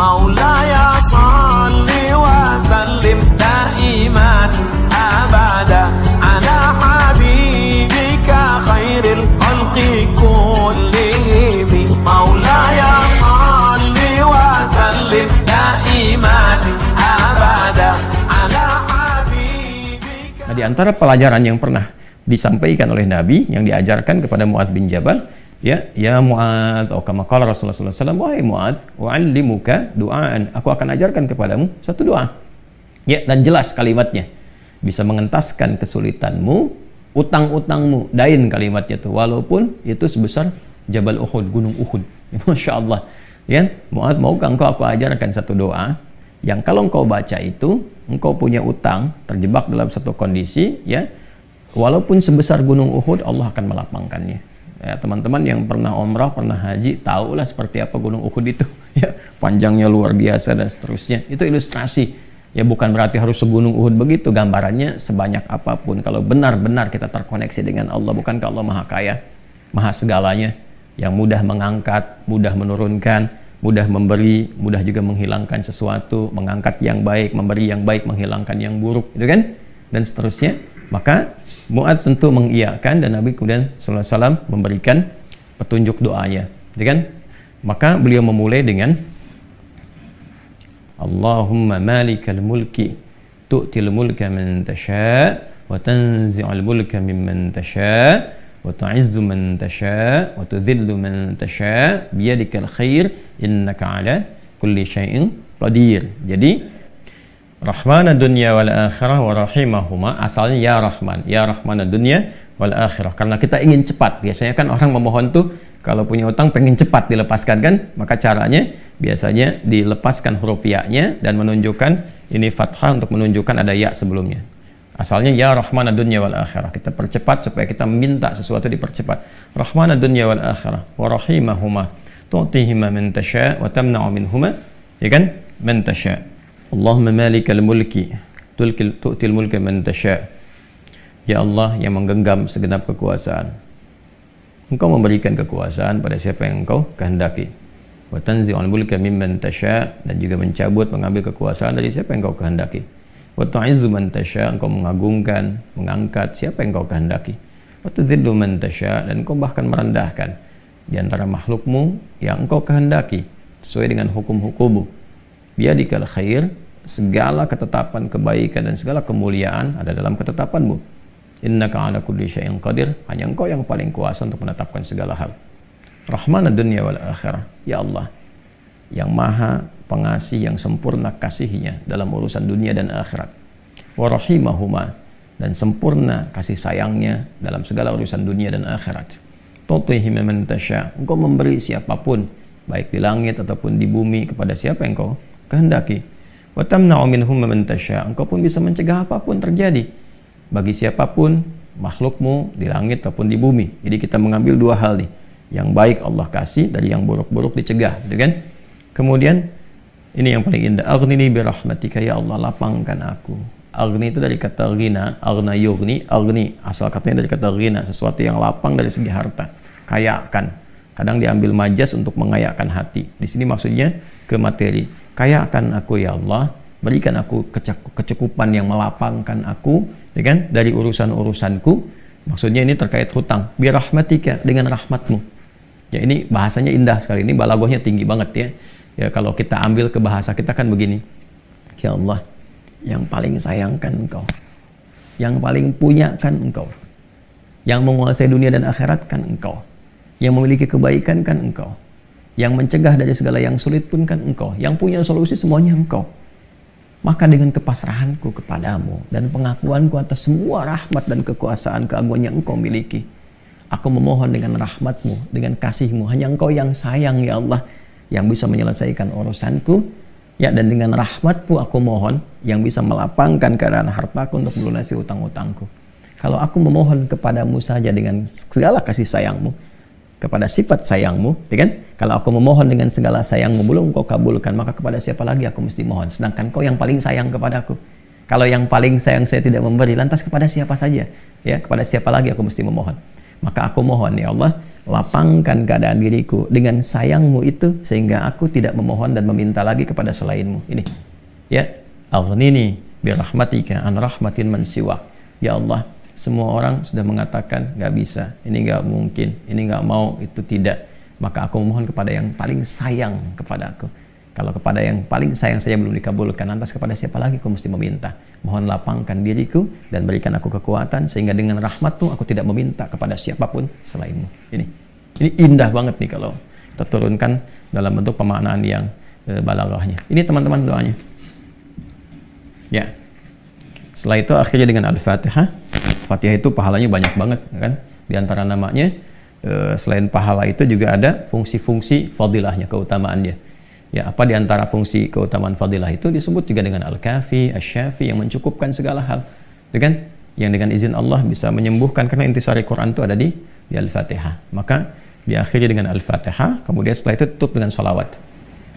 Maulaya salli wa sallim daiman abada ala habibika khairil khalqi kullihim. Maulaya salli wa sallim daiman abada ala habibika. Nah, di antara pelajaran yang pernah disampaikan oleh Nabi yang diajarkan kepada Mu'adz bin Jabal, ya Mu'adz, atau kama qala Rasulullah sallallahu alaihi wasallam, wahai Mu'adz, wa'allimuka du'aan, aku akan ajarkan kepadamu satu doa. Ya, dan jelas kalimatnya, bisa mengentaskan kesulitanmu, utang-utangmu, dain kalimatnya tuh, walaupun itu sebesar Jabal Uhud, gunung Uhud. Masya Allah. Ya, Mu'adz, maukah engkau aku ajarkan satu doa yang kalau engkau baca itu, engkau punya utang, terjebak dalam satu kondisi, ya, walaupun sebesar gunung Uhud, Allah akan melapangkannya. Ya, teman-teman yang pernah umrah, pernah haji, tahulah seperti apa gunung Uhud itu. Ya, panjangnya luar biasa dan seterusnya. Itu ilustrasi. Ya, bukan berarti harus segunung Uhud begitu. Gambarannya sebanyak apapun. Kalau benar-benar kita terkoneksi dengan Allah, bukankah Allah Maha Kaya, Maha segalanya, yang mudah mengangkat, mudah menurunkan, mudah memberi, mudah juga menghilangkan sesuatu, mengangkat yang baik, memberi yang baik, menghilangkan yang buruk, itu kan? Dan seterusnya. Maka Mu'adz tentu mengiyakan, dan Nabi kemudian sallallahu alaihi wasallam memberikan petunjuk doanya, gitu kan? Maka beliau memulai dengan Allahumma malikal mulki tu'til mulka man tasha wa tanzi'ul mulka mimman tasha wa tu'izzu man tasha wa tudhillu man tasha biyadikal khair innaka ala kulli syai'in qadir. Jadi Rahmana dunya wal akhirah wa rahimahuma, asalnya ya Rahmana dunya wal akhirah, karena kita ingin cepat. Biasanya kan orang memohon tuh kalau punya utang pengen cepat dilepaskan kan, maka caranya biasanya dilepaskan huruf ya-nya dan menunjukkan ini fathah untuk menunjukkan ada ya sebelumnya. Asalnya ya Rahmana dunya wal akhirah, kita percepat supaya kita minta sesuatu dipercepat. Rahmana dunya wal akhirah wa rahimahuma tu'tihima man tasha wa tamna'u minhuma, ya kan, man tasha. Allahumma malikal mulki tu'til mulka man tasha. Ya Allah yang menggenggam segenap kekuasaan, Engkau memberikan kekuasaan pada siapa yang Engkau kehendaki. Wa tanzi'ul mulka mimman tasha, dan juga mencabut, mengambil kekuasaan dari siapa yang Engkau kehendaki. Wa tu'izzu man tasha, Engkau mengagungkan, mengangkat siapa yang Engkau kehendaki. Wa tudhillu man tasha, dan Engkau bahkan merendahkan di antara makhlukmu yang Engkau kehendaki sesuai dengan hukum-hukummu. Biyadikal khair, segala ketetapan kebaikan dan segala kemuliaan ada dalam ketetapanmu. Innaka ala kulli syai'in qadir, hanya Engkau yang paling kuasa untuk menetapkan segala hal. Rahmanad dunya wal akhirah, ya Allah yang maha pengasih, yang sempurna kasihnya dalam urusan dunia dan akhirat. Wa rahimahuma, dan sempurna kasih sayangnya dalam segala urusan dunia dan akhirat. Tu'tihi man tasha, Engkau memberi siapapun, baik di langit ataupun di bumi, kepada siapa yang Engkau kehendaki. Wa tamna'u minhum man tasha, Engkau pun bisa mencegah apapun terjadi bagi siapapun makhlukmu di langit ataupun di bumi. Jadi kita mengambil dua hal nih, yang baik Allah kasih, dari yang buruk-buruk dicegah, gitu kan? Kemudian ini yang paling indah, aghnini bi rahmatika, ya Allah lapangkan aku. Aghni itu dari kata ghina, aghna yughni, aghni asal katanya dari kata ghina, sesuatu yang lapang dari segi harta, kayakan. Kadang diambil majas untuk mengayakkan hati. Di sini maksudnya ke materi. Kayakan aku ya Allah, berikan aku kecukupan yang melapangkan aku, ya kan, dari urusan-urusanku. Maksudnya ini terkait hutang. Bi rahmatika, dengan rahmatmu. Ya, ini bahasanya indah sekali, ini balaghahnya tinggi banget ya. Ya, kalau kita ambil ke bahasa kita kan begini. Ya Allah, yang paling sayangkan Engkau, yang paling punya kan Engkau, yang menguasai dunia dan akhirat kan Engkau, yang memiliki kebaikan kan Engkau, yang mencegah dari segala yang sulit pun kan Engkau, yang punya solusi semuanya Engkau. Maka dengan kepasrahanku kepadamu dan pengakuanku atas semua rahmat dan kekuasaan keagungan yang Engkau miliki, aku memohon dengan rahmatmu, dengan kasihmu, hanya Engkau yang sayang ya Allah, yang bisa menyelesaikan urusanku, ya, dan dengan rahmatmu aku mohon yang bisa melapangkan keadaan hartaku untuk melunasi utang-utangku. Kalau aku memohon kepadamu saja dengan segala kasih sayangmu, kepada sifat sayangmu, ya kan? Kalau aku memohon dengan segala sayangmu belum Engkau kabulkan, maka kepada siapa lagi aku mesti mohon? Sedangkan Kau yang paling sayang kepadaku. Kalau yang paling sayang saya tidak memberi, lantas kepada siapa saja? Ya, kepada siapa lagi aku mesti memohon? Maka aku mohon ya Allah, lapangkan keadaan diriku dengan sayangmu itu sehingga aku tidak memohon dan meminta lagi kepada selainmu. Ini ya, aghnini birahmatika an rahmatin man siwak. Ya Allah, semua orang sudah mengatakan nggak bisa, ini nggak mungkin, ini nggak mau, itu tidak. Maka aku memohon kepada yang paling sayang kepada aku. Kalau kepada yang paling sayang saja belum dikabulkan, lantas kepada siapa lagi aku mesti meminta? Mohon lapangkan diriku dan berikan aku kekuatan sehingga dengan rahmat-Mu aku tidak meminta kepada siapapun selain-Mu. Ini indah banget nih kalau kita turunkan dalam bentuk pemaknaan yang balaghahnya. Ini teman-teman doanya. Ya. Setelah itu akhirnya dengan Al-Fatihah. Fatihah itu pahalanya banyak banget kan? Di antara namanya selain pahala itu juga ada fungsi-fungsi fadilahnya, keutamaannya. Ya, apa di antara fungsi keutamaan fadilah itu disebut juga dengan Al-Kafi, Asy-Syafi yang mencukupkan segala hal. Ya kan? Yang dengan izin Allah bisa menyembuhkan, karena intisari Quran itu ada di Al-Fatihah. Maka diakhiri dengan Al-Fatihah, kemudian setelah itu tutup dengan sholawat.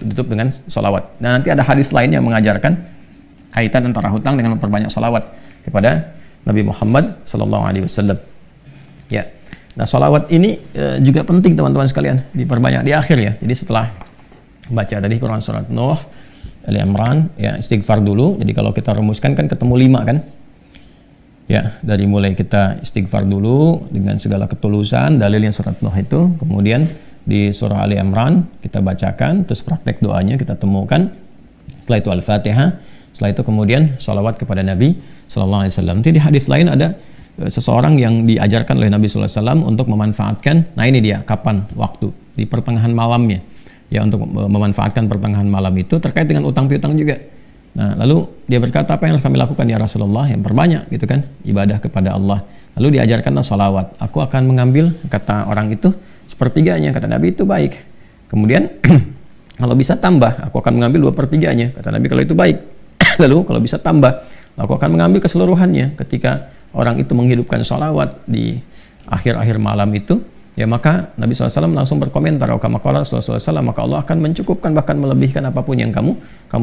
Tutup dengan sholawat. Nah, nanti ada hadis lain yang mengajarkan kaitan antara hutang dengan memperbanyak sholawat kepada Nabi Muhammad SAW. Ya. Nah, sholawat ini juga penting teman-teman sekalian, diperbanyak di akhir ya. Jadi setelah baca tadi Quran surat Nuh, Ali Imran, ya istighfar dulu. Jadi kalau kita rumuskan kan ketemu 5 kan? Ya, dari mulai kita istighfar dulu dengan segala ketulusan, dalilnya surat Nuh itu. Kemudian di surah Ali Imran kita bacakan, terus praktek doanya kita temukan. Setelah itu Al-Fatihah, setelah itu kemudian sholawat kepada Nabi Sallallahu Alaihi Wasallam. Nanti di hadis lain ada seseorang yang diajarkan oleh Nabi Sallallahu Alaihi Wasallam untuk memanfaatkan, nah ini dia, kapan waktu, di pertengahan malamnya. Ya, untuk memanfaatkan pertengahan malam itu terkait dengan utang piutang juga. Nah, lalu dia berkata, apa yang harus kami lakukan ya Rasulullah? Yang perbanyak gitu kan, ibadah kepada Allah. Lalu diajarkanlah salawat. Aku akan mengambil, kata orang itu, sepertiganya. Kata Nabi, itu baik. Kemudian kalau bisa tambah, aku akan mengambil 2/3-nya. Kata Nabi, kalau itu baik. Lalu kalau bisa tambah, aku akan mengambil keseluruhannya. Ketika orang itu menghidupkan salawat di akhir-akhir malam itu, ya maka Nabi SAW langsung berkomentar, kama qala Rasulullah SAW, maka Allah akan mencukupkan, bahkan melebihkan apapun yang kamu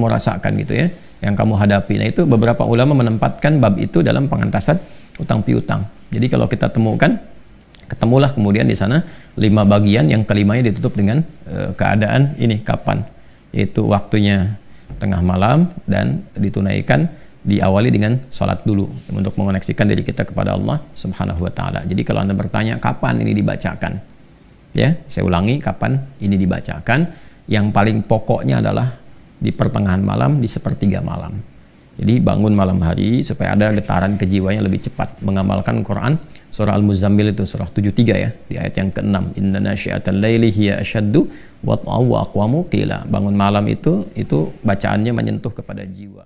rasakan gitu ya, yang kamu hadapi. Nah, itu beberapa ulama menempatkan bab itu dalam pengentasan utang piutang. Jadi kalau kita temukan, ketemulah kemudian di sana 5 bagian, yang kelimanya ditutup dengan keadaan ini kapan, yaitu waktunya tengah malam dan ditunaikan, diawali dengan sholat dulu untuk mengoneksikan diri kita kepada Allah Subhanahu wa Ta'ala. Jadi kalau Anda bertanya kapan ini dibacakan, ya saya ulangi, kapan ini dibacakan, yang paling pokoknya adalah di pertengahan malam, di sepertiga malam. Jadi bangun malam hari supaya ada getaran kejiwanya lebih cepat mengamalkan Quran. Surah Al-Muzammil itu surah 73 ya, di ayat yang ke-6, inna nasyi'atal laili hiya asyaddu wat'aw wa aqwamu qila. Bangun malam itu bacaannya menyentuh kepada jiwa.